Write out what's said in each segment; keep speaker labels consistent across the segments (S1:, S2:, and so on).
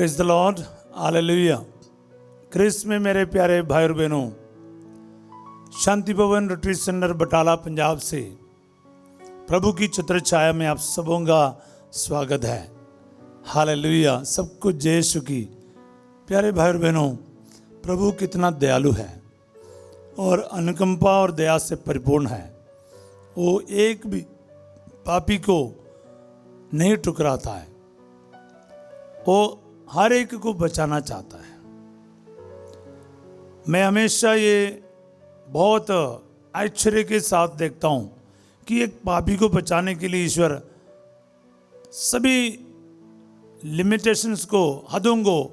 S1: Praise the Lord, hallelujah. Christ में मेरे प्यारे भाई और बहनों, शांति भवन रिट्रीट सेंटर बटाला पंजाब से प्रभु की छत्र छाया में आप सबों का स्वागत है। हालेलुया। सब कुछ जय यीशु की। प्यारे भाई और बहनों, प्रभु कितना दयालु है और अनुकंपा और दया से परिपूर्ण है। वो एक भी पापी को नहीं ठुकराता है, वो हर एक को बचाना चाहता है। मैं हमेशा ये बहुत आश्चर्य के साथ देखता हूँ कि एक पापी को बचाने के लिए ईश्वर सभी लिमिटेशंस को, हदों को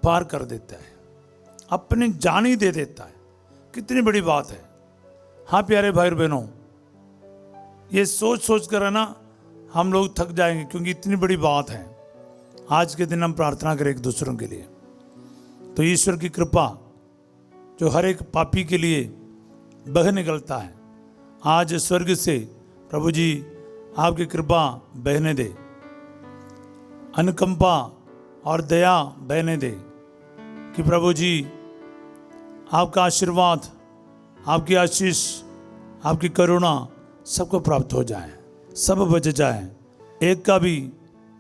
S1: पार कर देता है, अपनी जान ही दे देता है। कितनी बड़ी बात है। हाँ प्यारे भाई और बहनों, ये सोच कर है ना, हम लोग थक जाएंगे क्योंकि इतनी बड़ी बात है। आज के दिन हम प्रार्थना करें एक दूसरों के लिए, तो ईश्वर की कृपा जो हर एक पापी के लिए बह निकलता है, आज स्वर्ग से प्रभु जी आपकी कृपा बहने दे, अनुकंपा और दया बहने दे कि प्रभु जी आपका आशीर्वाद, आपकी आशीष, आपकी करुणा सबको प्राप्त हो जाए, सब बच जाए, एक का भी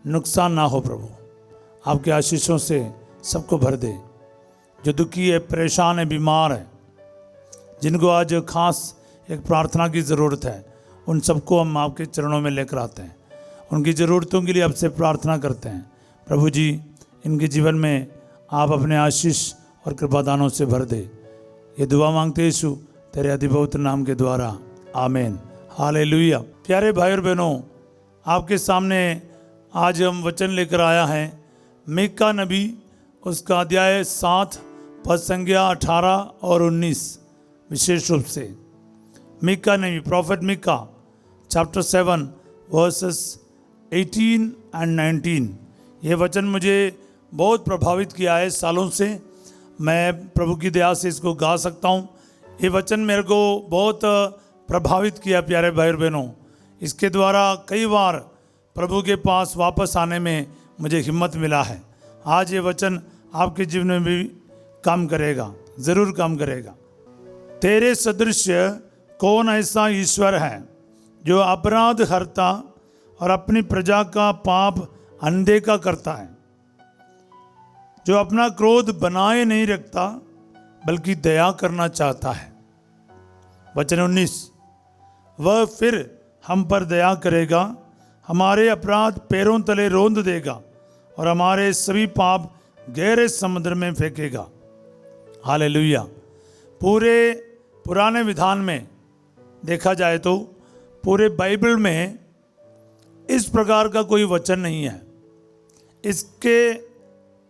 S1: नुकसान ना हो। प्रभु आपके आशीषों से सबको भर दे। जो दुखी है, परेशान है, बीमार है, जिनको आज खास एक प्रार्थना की ज़रूरत है, उन सबको हम आपके चरणों में लेकर आते हैं। उनकी ज़रूरतों के लिए आपसे प्रार्थना करते हैं। प्रभु जी इनके जीवन में आप अपने आशीष और कृपादानों से भर दे। ये दुआ मांगते यीशु तेरे अति पवित्र नाम के द्वारा, आमीन। हालेलुया। प्यारे भाई और बहनों, आपके सामने आज हम वचन लेकर आया है मीका नबी, उसका अध्याय 7 पद संख्या 18 और 19। विशेष रूप से मीका नबी, prophet Micah, chapter 7 verses 18 and 19। ये वचन मुझे बहुत प्रभावित किया है। सालों से मैं प्रभु की दया से इसको गा सकता हूँ। ये वचन मेरे को बहुत प्रभावित किया प्यारे भाई और बहनों। इसके द्वारा कई बार प्रभु के पास वापस आने में मुझे हिम्मत मिला है। आज ये वचन आपके जीवन में भी काम करेगा, ज़रूर काम करेगा। तेरे सदृश कौन ऐसा ईश्वर है जो अपराध हरता और अपनी प्रजा का पाप अनदेखा करता है, जो अपना क्रोध बनाए नहीं रखता बल्कि दया करना चाहता है। वचन 19, वह फिर हम पर दया करेगा, हमारे अपराध पैरों तले रोंद देगा और हमारे सभी पाप गहरे समुद्र में फेंकेगा। हालेलुया। पूरे पुराने विधान में देखा जाए तो पूरे बाइबल में इस प्रकार का कोई वचन नहीं है, इसके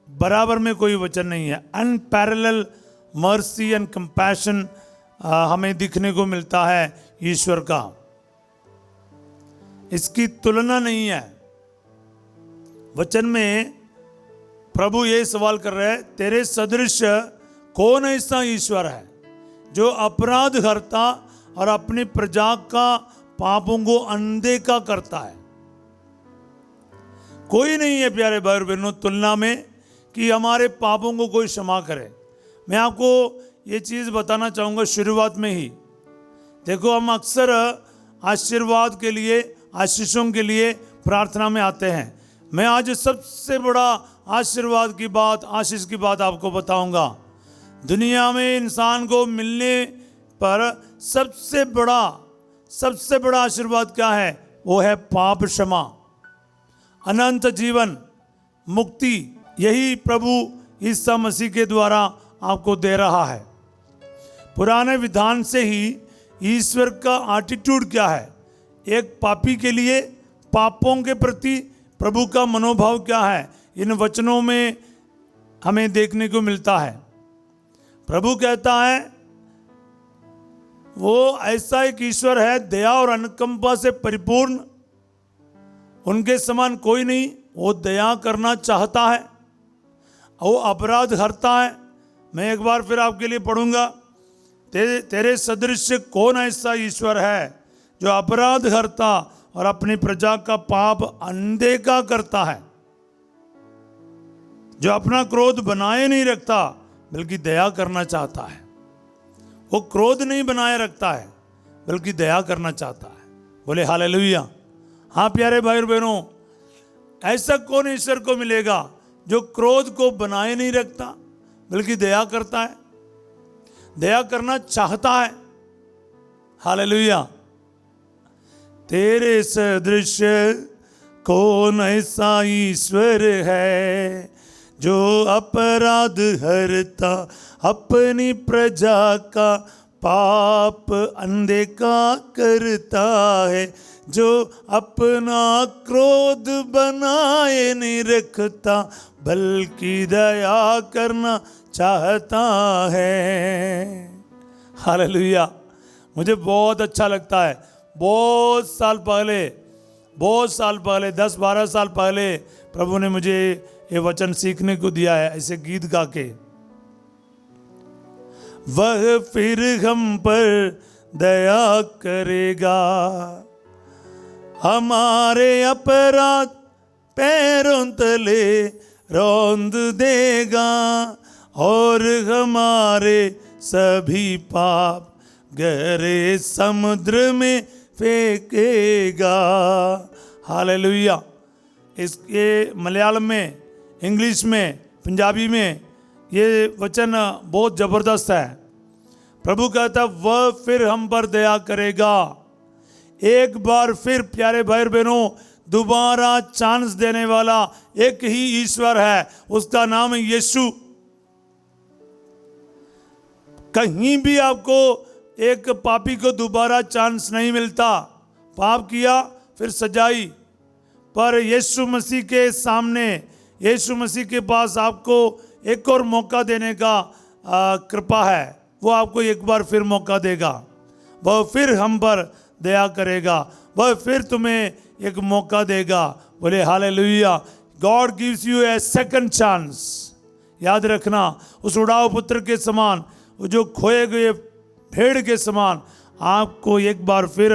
S1: बराबर में कोई वचन नहीं है। अनपैरेलल मर्सी एंड कंपैशन हमें दिखने को मिलता है ईश्वर का, इसकी तुलना नहीं है। वचन में प्रभु ये सवाल कर रहे हैं, तेरे सदृश कौन ऐसा ईश्वर है जो अपराध करता और अपनी प्रजा का पापों को अनदेखा करता है। कोई नहीं है प्यारे भाई और बहनों तुलना में कि हमारे पापों को कोई क्षमा करे। मैं आपको ये चीज़ बताना चाहूँगा शुरुआत में ही। देखो, हम अक्सर आशीर्वाद के लिए, आशीषों के लिए प्रार्थना में आते हैं। मैं आज सबसे बड़ा आशीर्वाद की बात, आशीष की बात आपको बताऊंगा। दुनिया में इंसान को मिलने पर सबसे बड़ा आशीर्वाद क्या है? वो है पाप क्षमा, अनंत जीवन, मुक्ति। यही प्रभु ईसा मसीह के द्वारा आपको दे रहा है। पुराने विधान से ही ईश्वर का एटीट्यूड क्या है, एक पापी के लिए पापों के प्रति प्रभु का मनोभाव क्या है, इन वचनों में हमें देखने को मिलता है। प्रभु कहता है वो ऐसा एक ईश्वर है दया और अनुकंपा से परिपूर्ण, उनके समान कोई नहीं। वो दया करना चाहता है, वो अपराध हरता है। मैं एक बार फिर आपके लिए पढ़ूंगा, तेरे सदृश कौन ऐसा ईश्वर है जो अपराध हरता और अपनी प्रजा का पाप अनदेखा करता है। जो अपना क्रोध बनाए नहीं रखता बल्कि दया करना चाहता है। वो क्रोध नहीं बनाए रखता है बल्कि दया करना चाहता है। बोले हालेलुया। हाँ प्यारे भाई और बहनों, ऐसा कौन ईश्वर को मिलेगा जो क्रोध को बनाए नहीं रखता बल्कि दया करता है, दया करना चाहता है। हालेलुया। तेरे सदृश कौन ऐसा ईश्वर है जो अपराध हरता अपनी प्रजा का पाप अनदेखा करता है, जो अपना क्रोध बनाए नहीं रखता बल्कि दया करना चाहता है। हालेलुया। मुझे बहुत अच्छा लगता है। बहुत साल पहले 10-12 साल पहले प्रभु ने मुझे ये वचन सीखने को दिया है, ऐसे गीत गा के। वह फिर हम पर दया करेगा, हमारे अपराध पैरों तले रौंद देगा और हमारे सभी पाप गहरे समुद्र में फेंकेगा। हालेलुया। इसके मलयालम में, इंग्लिश में, पंजाबी में ये वचन बहुत ज़बरदस्त है। प्रभु कहता है वह फिर हम पर दया करेगा। एक बार फिर प्यारे भाई और बहनों, दोबारा चांस देने वाला एक ही ईश्वर है, उसका नाम है यीशु। कहीं भी आपको एक पापी को दोबारा चांस नहीं मिलता। पाप किया फिर सजाई, पर यीशु मसीह के सामने, यीशु मसीह के पास आपको एक और मौका देने का कृपा है। वो आपको एक बार फिर मौका देगा। वह फिर हम पर दया करेगा, वह फिर तुम्हें एक मौका देगा। बोले hallelujah. God gives U A second chance. याद रखना, उस उड़ाऊ पुत्र के समान, जो खोए गए भेड़ के समान आपको एक बार फिर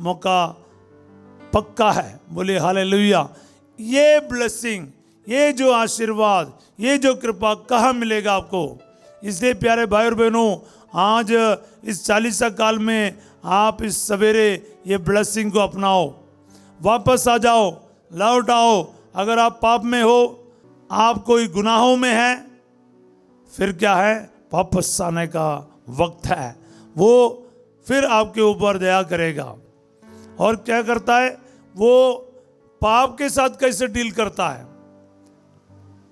S1: मौका पक्का है। बोले हालेलुया। ये ब्लेसिंग, ये जो आशीर्वाद, ये जो कृपा कहाँ मिलेगा आपको? इसलिए प्यारे भाई और बहनों, आज इस 40 काल में आप इस सवेरे ये ब्लेसिंग को अपनाओ। वापस आ जाओ, लौट आओ। अगर आप पाप में हो, आप कोई गुनाहों में है, फिर क्या है? वापस आने का वक्त है। वो फिर आपके ऊपर दया करेगा। और क्या करता है वो? पाप के साथ कैसे डील करता है?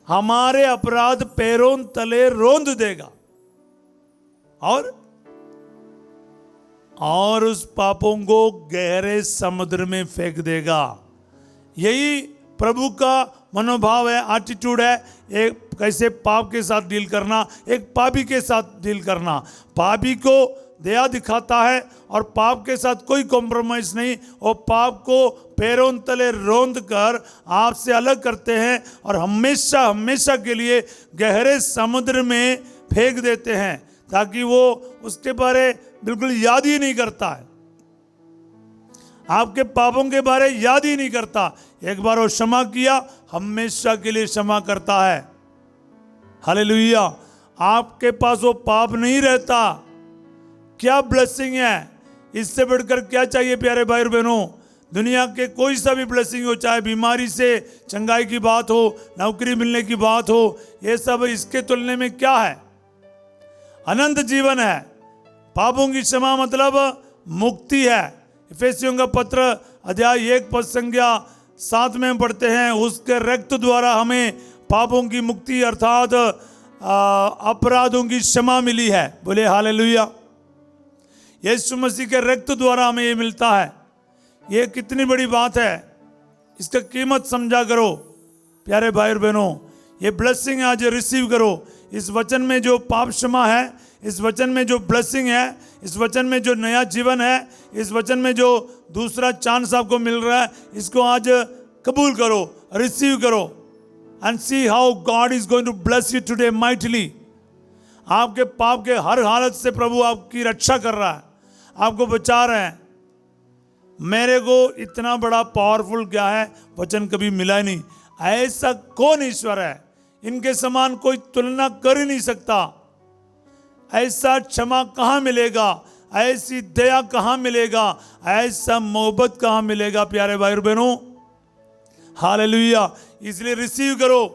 S1: हमारे अपराध पैरों तले रौंद देगा और उस पापों को गहरे समुद्र में फेंक देगा। यही प्रभु का मनोभाव है, एटीट्यूड है। एक कैसे पाप के साथ डील करना, एक पापी के साथ डील करना। पापी को दया दिखाता है और पाप के साथ कोई कॉम्प्रोमाइज नहीं। और पाप को पैरों तले रौंद कर आपसे अलग करते हैं और हमेशा हमेशा के लिए गहरे समुद्र में फेंक देते हैं, ताकि वो उसके बारे बिल्कुल याद ही नहीं करता है। आपके पापों के बारे याद ही नहीं करता। एक बार वो क्षमा किया, हमेशा के लिए क्षमा करता है। हालेलुया। आपके पास वो पाप नहीं रहता। क्या ब्लेसिंग है! इससे बढ़कर क्या चाहिए प्यारे भाई और बहनों? दुनिया के कोई सा भी ब्लेसिंग हो, चाहे बीमारी से चंगाई की बात हो, नौकरी मिलने की बात हो, ये सब इसके तुलने में क्या है? अनंत जीवन है। पापों की क्षमा मतलब मुक्ति है। इफिसियों का पत्र अध्याय 1 पद संख्या 7 में पढ़ते हैं, उसके रक्त द्वारा हमें पापों की मुक्ति अर्थात अपराधों की क्षमा मिली है। बोले हालेलुया। यीशु मसीह के रक्त द्वारा हमें ये मिलता है। ये कितनी बड़ी बात है, इसका कीमत समझा करो प्यारे भाई और बहनों। ये ब्लेसिंग आज रिसीव करो। इस वचन में जो पाप क्षमा है, इस वचन में जो ब्लेसिंग है, इस वचन में जो नया जीवन है, इस वचन में जो दूसरा चांस आपको मिल रहा है, इसको आज कबूल करो, रिसीव करो। And see how God is going to bless you today mightily. आपके पाप के हर हालत से प्रभु आपकी रक्षा कर रहा है, आपको बचा रहे हैं। मेरे को इतना बड़ा पावरफुल क्या है वचन कभी मिला ही नहीं। ऐसा कौन ईश्वर है? इनके समान कोई तुलना कर ही नहीं सकता। ऐसा क्षमा कहाँ मिलेगा, ऐसी दया कहाँ मिलेगा, ऐसा मोहब्बत कहाँ मिलेगा प्यारे भाई और बहनों। हालेलुया। इसलिए रिसीव करो,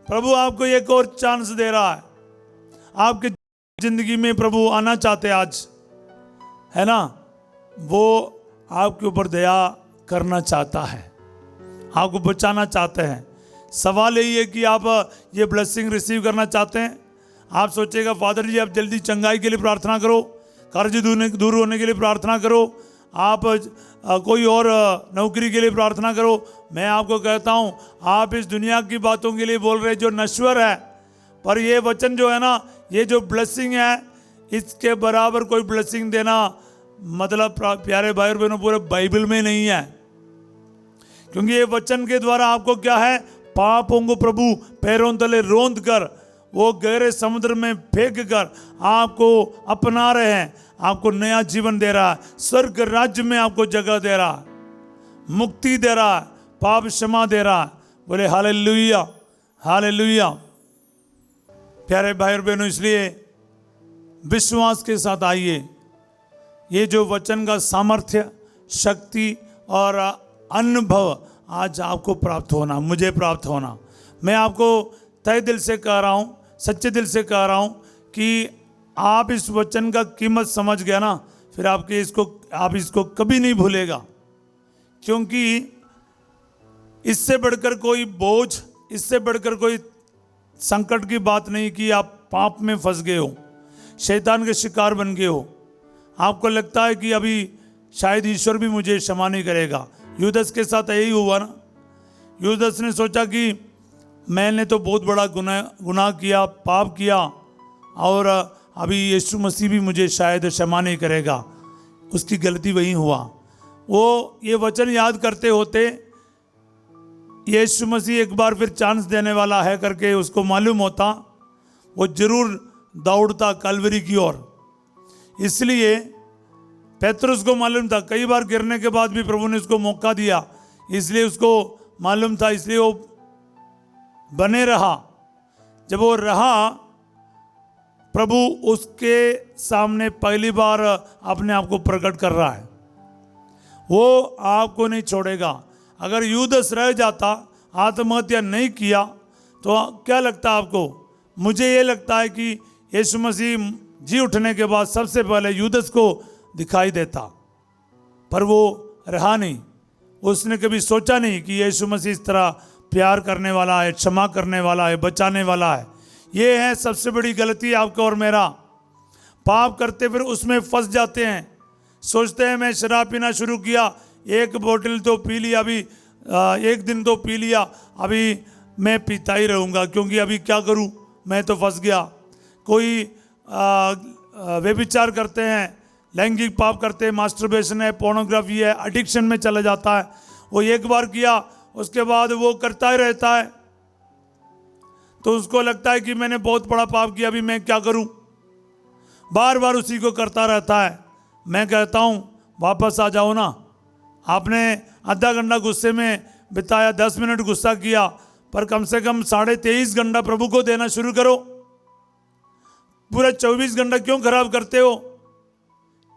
S1: प्रभु आपको एक और चांस दे रहा है। आपके जिंदगी में प्रभु आना चाहते आज, है ना, वो आपके ऊपर दया करना चाहता है, आपको बचाना चाहते हैं। सवाल यही है कि आप ये ब्लेसिंग रिसीव करना चाहते हैं। आप सोचेगा फादर जी आप जल्दी चंगाई के लिए प्रार्थना करो, कर्ज दूर होने के लिए प्रार्थना करो, आप कोई और नौकरी के लिए प्रार्थना करो। मैं आपको कहता हूँ आप इस दुनिया की बातों के लिए बोल रहे जो नश्वर है, पर ये वचन जो है ना, ये जो ब्लेसिंग है, इसके बराबर कोई ब्लेसिंग देना मतलब प्यारे भाई और बहनों पूरे बाइबल में नहीं है। क्योंकि ये वचन के द्वारा आपको क्या है, पापों को प्रभु पैरों तले रोंद कर वो गहरे समुद्र में फेंक कर आपको अपना रहे हैं, आपको नया जीवन दे रहा है, स्वर्ग राज्य में आपको जगह दे रहा है, मुक्ति दे रहा है, पाप क्षमा दे रहा है। बोले हालेलुया, हालेलुया। प्यारे भाई और बहनों, इसलिए विश्वास के साथ आइए। ये जो वचन का सामर्थ्य, शक्ति और अनुभव आज आपको प्राप्त होना, मुझे प्राप्त होना। मैं आपको तय दिल से कह रहा हूँ, सच्चे दिल से कह रहा हूँ कि आप इस वचन का कीमत समझ गया ना, फिर आप इसको कभी नहीं भूलेगा। क्योंकि इससे बढ़कर कोई बोझ, इससे बढ़कर कोई संकट की बात नहीं कि आप पाप में फंस गए हो, शैतान के शिकार बन गए हो। आपको लगता है कि अभी शायद ईश्वर भी मुझे क्षमा नहीं करेगा। यूदस के साथ यही हुआ ना। यूदस ने सोचा कि मैंने तो बहुत बड़ा गुनाह किया, पाप किया, और अभी यीशु मसीह भी मुझे शायद क्षमा नहीं करेगा। उसकी गलती वही हुआ। वो ये वचन याद करते होते यीशु मसीह एक बार फिर चांस देने वाला है करके उसको मालूम होता, वो जरूर दौड़ता कलवरी की ओर। इसलिए पेतरुस को मालूम था, कई बार गिरने के बाद भी प्रभु ने उसको मौका दिया, इसलिए उसको मालूम था, इसलिए वो बने रहा। जब वो रहा, प्रभु उसके सामने पहली बार अपने आप को प्रकट कर रहा है। वो आपको नहीं छोड़ेगा। अगर यूदस रह जाता, आत्महत्या नहीं किया, तो क्या लगता आपको? मुझे ये लगता है कि यीशु मसीह जी उठने के बाद सबसे पहले यूदस को दिखाई देता, पर वो रहा नहीं। उसने कभी सोचा नहीं कि यीशु मसीह इस तरह प्यार करने वाला है, क्षमा करने वाला है, बचाने वाला है। ये है सबसे बड़ी गलती आपका और मेरा। पाप करते फिर उसमें फंस जाते हैं, सोचते हैं मैं शराब पीना शुरू किया, एक बोतल तो पी लिया, अभी एक दिन तो पी लिया, अभी मैं पीता ही रहूँगा, क्योंकि अभी क्या करूँ, मैं तो फंस गया। कोई व्यभिचार करते हैं, लैंगिक पाप करते हैं, मास्टरबेशन है, पोर्नोग्राफी है, एडिक्शन में चला जाता है। वो एक बार किया, उसके बाद वो करता ही रहता है, तो उसको लगता है कि मैंने बहुत बड़ा पाप किया, अभी मैं क्या करूं, बार बार उसी को करता रहता है। मैं कहता हूं वापस आ जाओ ना। आपने आधा घंटा गुस्से में बिताया, 10 मिनट गुस्सा किया, पर कम से कम 23.5 घंटा प्रभु को देना शुरू करो। पूरा 24 घंटा क्यों खराब करते हो?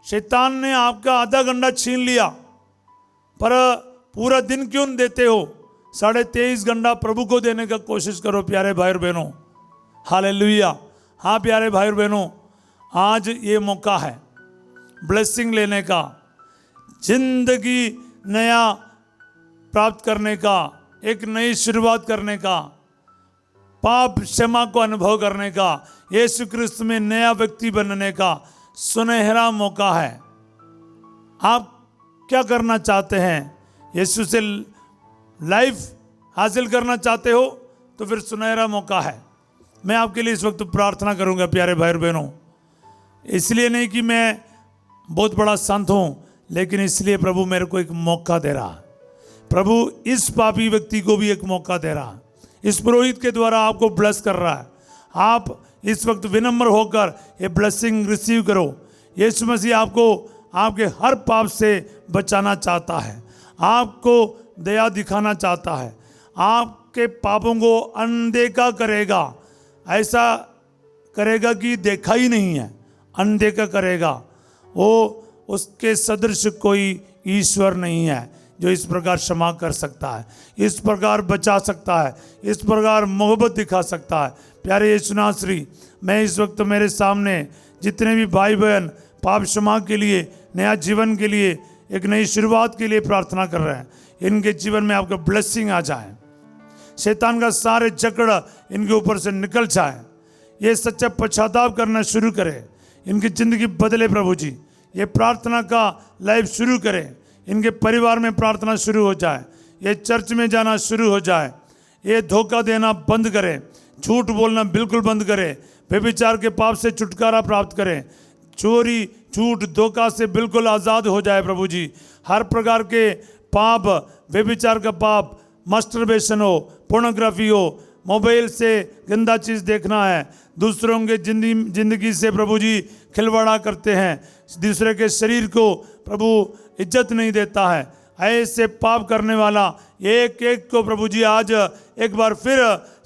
S1: शैतान ने आपका आधा घंटा छीन लिया, पर पूरा दिन क्यों देते हो? 23.5 घंटा प्रभु को देने का कोशिश करो प्यारे भाई और बहनों। हालेलुया। हाँ प्यारे भाई और बहनों, आज ये मौका है ब्लेसिंग लेने का, जिंदगी नया प्राप्त करने का, एक नई शुरुआत करने का, पाप क्षमा को अनुभव करने का, यीशु क्रिस्त में नया व्यक्ति बनने का सुनहरा मौका है। आप क्या करना चाहते हैं? यीशु से लाइफ हासिल करना चाहते हो तो फिर सुनहरा मौका है। मैं आपके लिए इस वक्त प्रार्थना करूंगा प्यारे भाई और बहनों। इसलिए नहीं कि मैं बहुत बड़ा संत हूं, लेकिन इसलिए प्रभु मेरे को एक मौका दे रहा है। प्रभु इस पापी व्यक्ति को भी एक मौका दे रहा है, इस पुरोहित के द्वारा आपको ब्लेस कर रहा है। आप इस वक्त विनम्र होकर ये ब्लेसिंग रिसीव करो। यीशु मसीह आपको आपके हर पाप से बचाना चाहता है, आपको दया दिखाना चाहता है, आप आपके पापों को अनदेखा करेगा, ऐसा करेगा कि देखा ही नहीं है, अनदेखा करेगा। वो उसके सदृश कोई ईश्वर नहीं है जो इस प्रकार क्षमा कर सकता है, इस प्रकार बचा सकता है, इस प्रकार मोहब्बत दिखा सकता है। प्यारे यीशु नासरी, मैं इस वक्त मेरे सामने जितने भी भाई बहन पाप क्षमा के लिए, नया जीवन के लिए, एक नई शुरुआत के लिए प्रार्थना कर रहे हैं, इनके जीवन में आपका ब्लेसिंग आ जाए, शैतान का सारे जकड़ इनके ऊपर से निकल जाए, ये सच्चा पश्चाताप करना शुरू करें, इनकी ज़िंदगी बदले प्रभु जी। ये प्रार्थना का लाइफ शुरू करें, इनके परिवार में प्रार्थना शुरू हो जाए, ये चर्च में जाना शुरू हो जाए, ये धोखा देना बंद करें, झूठ बोलना बिल्कुल बंद करें, व्यभिचार के पाप से छुटकारा प्राप्त करें, चोरी झूठ धोखा से बिल्कुल आज़ाद हो जाए प्रभु जी। हर प्रकार के पाप, व्यभिचार का पाप, मास्टरबेशन हो, पोर्नोग्राफी हो, मोबाइल से गंदा चीज़ देखना है, दूसरों के जिंदगी से प्रभु जी खिलवाड़ा करते हैं, दूसरे के शरीर को प्रभु इज्जत नहीं देता है, ऐसे पाप करने वाला एक एक को प्रभु जी आज एक बार फिर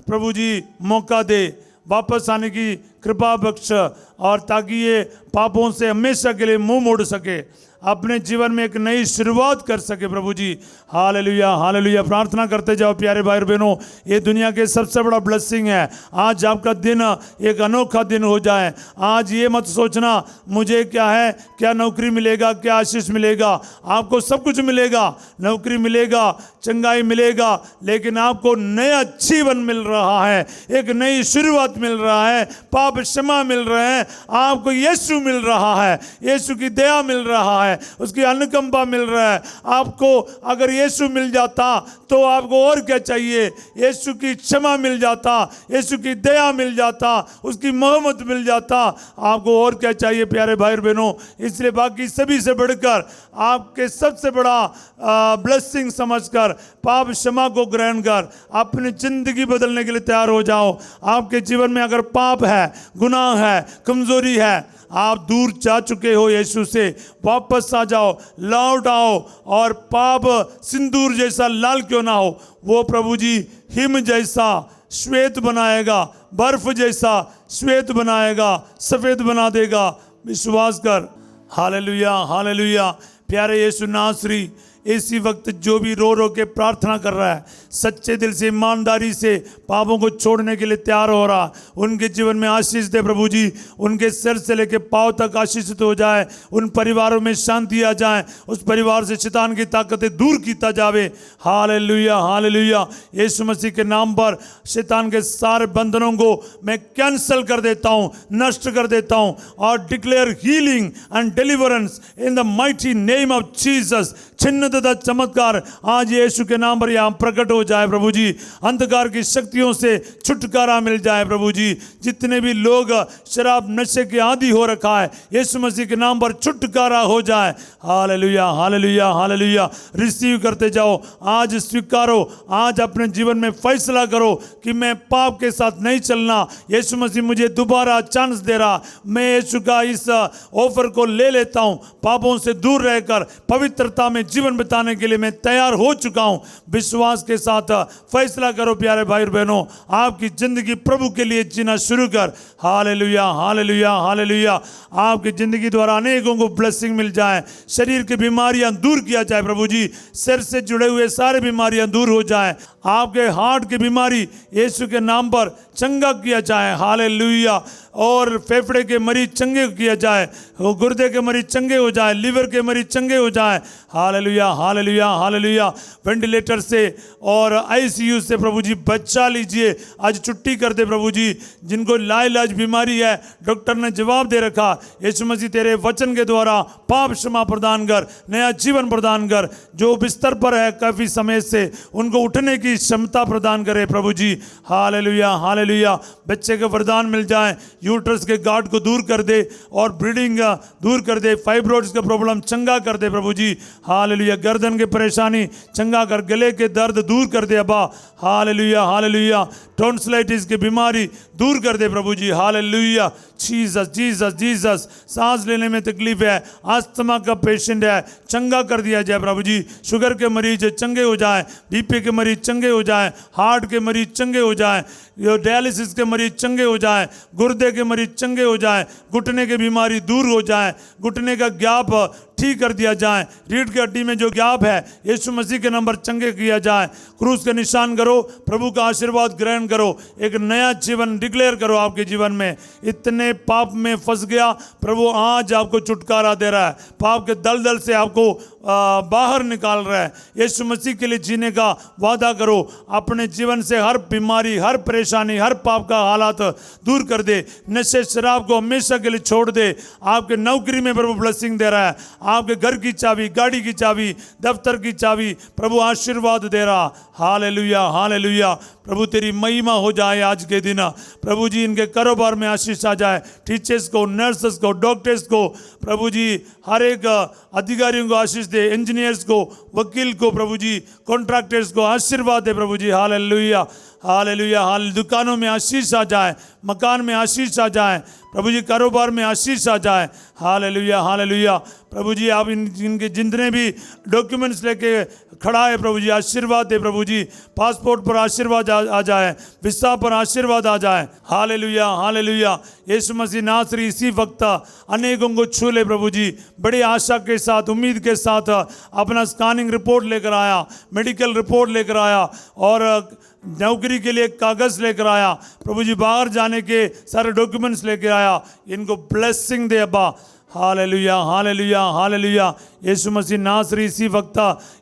S1: प्रभु जी मौका दे, वापस आने की कृपा बख्श, और ताकि ये पापों से हमेशा के लिए मुंह मोड़ सके, अपने जीवन में एक नई शुरुआत कर सके प्रभु जी। Hallelujah hallelujah. प्रार्थना करते जाओ प्यारे भाई बहनों, ये दुनिया के सबसे बड़ा ब्लेसिंग है। आज आपका दिन एक अनोखा दिन हो जाए। आज ये मत सोचना मुझे क्या है, क्या नौकरी मिलेगा, क्या आशीष मिलेगा। आपको सब कुछ मिलेगा, नौकरी मिलेगा, चंगाई मिलेगा, लेकिन आपको नया जीवन मिल रहा है, एक नई शुरुआत मिल रहा है, पाप क्षमा मिल रहे हैं, आपको यीशु मिल रहा है, यीशु की दया मिल रहा है, उसकी अनुकंपा मिल रहा है। आपको अगर यीशु मिल जाता तो आपको और क्या चाहिए? यीशु की क्षमा मिल जाता, यीशु की दया मिल जाता, उसकी मोहब्बत मिल जाता, आपको और क्या चाहिए प्यारे भाई और बहनों। इसलिए बाकी सभी से बढ़कर आपके सबसे बड़ा ब्लेसिंग समझकर पाप क्षमा को ग्रहण कर अपनी जिंदगी बदलने के लिए तैयार हो जाओ। आपके जीवन में अगर पाप है, गुनाह है, कमजोरी है, आप दूर जा चुके हो यीशु से, वापस आ जाओ, लौट आओ, और पाप सिंदूर जैसा लाल क्यों ना हो, वो प्रभु जी हिम जैसा श्वेत बनाएगा, बर्फ जैसा श्वेत बनाएगा, सफेद बना देगा। विश्वास कर। Hallelujah hallelujah. प्यारे यीशु नासरी, इसी वक्त जो भी रो रो के प्रार्थना कर रहा है, सच्चे दिल से, ईमानदारी से पापों को छोड़ने के लिए तैयार हो रहा, उनके जीवन में आशीष दे प्रभु जी। उनके सिर से लेके पांव तक आशीषित हो जाए, उन परिवारों में शांति आ जाए, उस परिवार से शैतान की ताकतें दूर कीता जावे। Hallelujah hallelujah. यीशु मसीह के नाम पर शैतान के सारे बंधनों को मैं कैंसल कर देता हूँ, नष्ट कर देता हूँ, और declare healing and deliverance in the mighty name of Jesus. छिन्न तथा चमत्कार आज यीशु के नाम पर यहाँ प्रकट हो जाए प्रभु जी। अंधकार की शक्तियों से छुटकारा मिल जाए प्रभु जी। जितने भी लोग शराब नशे के आदी हो रखा है, यीशु मसीह के नाम पर छुटकारा हो जाए। Hallelujah hallelujah hallelujah. रिसीव करते जाओ, आज स्वीकारो, आज अपने जीवन में फैसला करो कि मैं पाप के साथ नहीं चलना। यीशु मसीह मुझे दोबारा चांस दे रहा, मैं यीशु का इस ऑफर को ले लेता हूँ। पापों से दूर रहकर पवित्रता में जीवन बिताने के लिए मैं तैयार हो चुका हूं। विश्वास के साथ फैसला करो प्यारे भाई और बहनों, आपकी जिंदगी प्रभु के लिए जीना शुरू कर। Hallelujah hallelujah hallelujah. आपकी जिंदगी द्वारा अनेकों को ब्लेसिंग मिल जाए, शरीर की बीमारियां दूर किया जाए प्रभु जी, सिर से जुड़े हुए सारे बीमारियां दूर हो जाए, आपके हार्ट की बीमारी यीशु के नाम पर चंगा किया जाए। हालेलुया। और फेफड़े के मरीज चंगे किया जाए, गुर्दे के मरीज चंगे हो जाए, लिवर के मरीज चंगे हो जाए। Hallelujah hallelujah hallelujah. वेंटिलेटर से और आईसीयू से प्रभु जी बचा लीजिए, आज छुट्टी कर दे प्रभु जी। जिनको लाइलाज बीमारी है, डॉक्टर ने जवाब दे रखा, यीशु मसीह तेरे वचन के द्वारा पाप क्षमा प्रदान कर, नया जीवन प्रदान कर। जो बिस्तर पर है काफ़ी समय से, उनको उठने की क्षमता प्रदान करे प्रभु जी। Hallelujah hallelujah. बच्चे का वरदान मिल जाए, यूट्रस के गार्ड को दूर कर दे और ब्लीडिंग दूर कर दे, फाइब्रोइड्स का प्रॉब्लम चंगा कर दे प्रभु जी। हालेलुया। गर्दन के परेशानी चंगा कर, गले के दर्द दूर कर दे अब्बा। Hallelujah hallelujah. टॉन्सिलाइटिस की बीमारी दूर कर दे प्रभु जी। हालेलुया। Jesus Jesus Jesus. सांस लेने में तकलीफ है, अस्थमा का पेशेंट है, चंगा कर दिया जाए प्रभु जी। शुगर के मरीज चंगे हो जाए, बीपी के मरीज चंगे हो जाए, हार्ट के मरीज चंगे हो जाए, डायलिसिस के मरीज चंगे हो जाए, गुर्दे के मरीज चंगे हो जाए, घुटने की बीमारी दूर हो जाए, घुटने का गैप ठीक कर दिया जाए, रीढ़ की हड्डी में जो गैप है यीशु मसीह के नंबर चंगे किया जाए। क्रूस का निशान करो, प्रभु का आशीर्वाद ग्रहण करो, एक नया जीवन डिक्लेयर करो आपके जीवन में। इतने पाप में फंस गया, प्रभु आज आपको छुटकारा दे रहा है, पाप के दलदल से आपको बाहर निकाल रहा है। यीशु मसीह के लिए जीने का वादा करो, अपने जीवन से हर बीमारी, हर परेशानी, हर पाप का हालात दूर कर दे, नशे शराब को हमेशा के लिए छोड़ दे। आपके नौकरी में प्रभु ब्लेसिंग दे रहा है, आपके घर की चाबी, गाड़ी की चाबी, दफ्तर की चाबी, प्रभु आशीर्वाद दे रहा। Hallelujah hallelujah. प्रभु तेरी महिमा हो जाए आज के दिन। प्रभु जी इनके कारोबार में आशीष आ जाए, टीचर्स को, नर्सेस को, डॉक्टर्स को, प्रभु जी हर एक अधिकारियों को आशीष दे, इंजीनियर्स को, वकील को, प्रभु जी कॉन्ट्रैक्टर्स को आशीर्वाद दे प्रभु जी। हालेलुया हालेलुया हाल। दुकानों में आशीष आ जाए, मकान में आशीष आ जाए प्रभु जी, कारोबार में आशीष आ जाए। Hallelujah hallelujah. प्रभु जी आप इनके जितने भी डॉक्यूमेंट्स लेके खड़ा है प्रभु जी, आशीर्वाद दे प्रभु जी। पासपोर्ट पर आशीर्वाद आ जाए, वीसा पर आशीर्वाद आ जाए। Hallelujah hallelujah. यीशु मसीह नासरी इसी वक्त अनेकों को छू ले प्रभु जी। बड़ी आशा के साथ, उम्मीद के साथ अपना स्कैनिंग रिपोर्ट लेकर आया, मेडिकल रिपोर्ट लेकर आया और नौकरी के लिए कागज़ लेकर आया प्रभु जी, बाहर जाने के सारे डॉक्यूमेंट्स लेकर आया। इनको ब्लेसिंग दे अब्बा। Hallelujah hallelujah hallelujah. यीशु मसीह नासरी इसी वक्त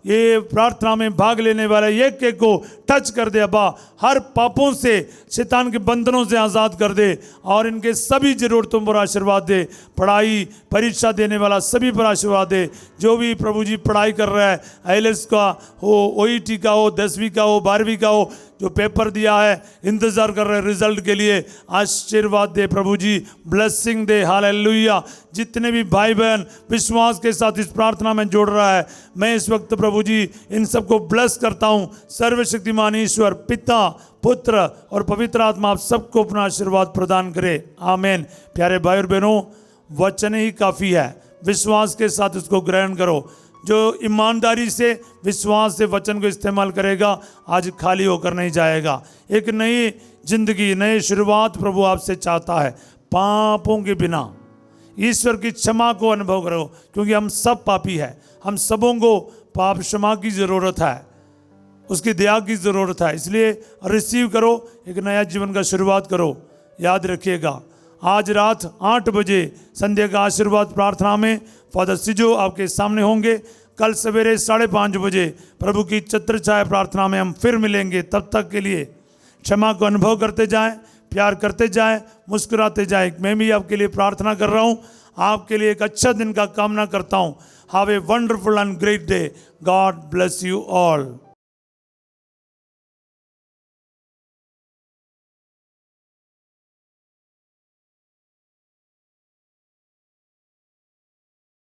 S1: ये प्रार्थना में भाग लेने वाले एक एक को टच कर दे अब्बा, हर पापों से, शैतान के बंधनों से आज़ाद कर दे और इनके सभी ज़रूरतों पर आशीर्वाद दे। पढ़ाई परीक्षा देने वाला सभी पर आशीर्वाद दे। जो भी प्रभु जी पढ़ाई कर रहा है, IELTS का हो, OET का हो, 10वीं का हो, 12वीं का हो, जो पेपर दिया है, इंतज़ार कर रहे हैं रिजल्ट के लिए, आशीर्वाद दे प्रभु जी, ब्लेसिंग दे। हालेलुया। जितने भी भाई बहन विश्वास के साथ इस प्रार्थना में जोड़ रहा है, मैं इस वक्त प्रभु जी इन सबको ब्लेस करता हूँ। सर्वशक्तिमान ईश्वर पिता, पुत्र और पवित्र आत्मा आप सबको अपना आशीर्वाद प्रदान करे। आमीन। प्यारे भाई और बहनों, वचन ही काफ़ी है, विश्वास के साथ उसको ग्रहण करो। जो ईमानदारी से, विश्वास से वचन को इस्तेमाल करेगा, आज खाली होकर नहीं जाएगा। एक नई जिंदगी, नई शुरुआत प्रभु आपसे चाहता है। पापों के बिना ईश्वर की क्षमा को अनुभव करो, क्योंकि हम सब पापी हैं। हम सबों को पाप क्षमा की ज़रूरत है, उसकी दया की ज़रूरत है। इसलिए रिसीव करो, एक नया जीवन का शुरुआत करो। याद रखिएगा, आज रात 8 बजे संध्या का आशीर्वाद प्रार्थना में फादर सिजो आपके सामने होंगे। कल सवेरे 5:30 बजे प्रभु की छत्र छाया प्रार्थना में हम फिर मिलेंगे। तब तक के लिए क्षमा को अनुभव करते जाएं, प्यार करते जाएं, मुस्कुराते जाएं। मैं भी आपके लिए प्रार्थना कर रहा हूँ, आपके लिए एक अच्छा दिन का कामना करता हूँ। Have a wonderful and great day. God bless you all.